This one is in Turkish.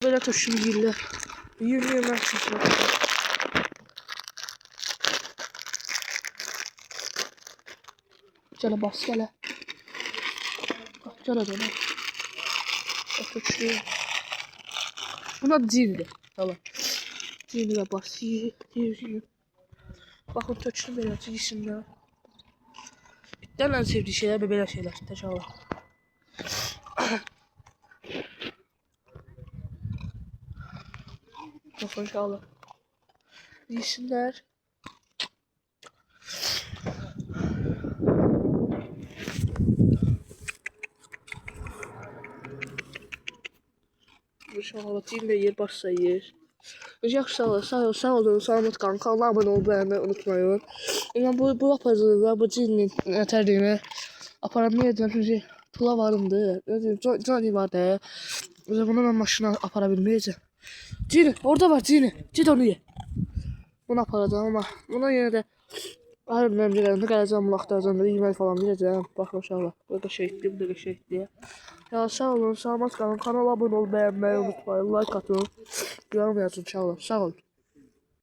Böyle turşunu yiyirlər. Yiyir çıxır. Gələ bas gələ. Gələ dönə. Turşu. Buna cindir. Tamam. Cinlə bas yiyir. Baxın turşunu belə yesinlər. İtlərlə sevdiği şeyler ve belə şeyler. Təşəkkür. Bakın inşallah. Yesinlər. İnşallah team de yer başsa yer. Yaxşı sağ olun, salamat qalın. Kanala abunə olmayı beğenmeyi unutmayın. Yani bu apacılığı, bu cinin terliğini aparamayacağım çünkü pula varımdı. Cani var da. Bunu ben maşına aparabilmeyeceğim. Cini, orada var Cini. Git onu ye. Bunu aparacağım ama buna yine de her memlekelerinde geleceğim, bunu aktaracağım, yemek falan vereceğim. Bakın inşallah. Bu da şehitli, bu da şehitli. Ya sağ olun, salamat kalın. Kanala abone ol, beğenmeyi unutmayın. Like atın. Yorum yazın inşallah. Sağ olun.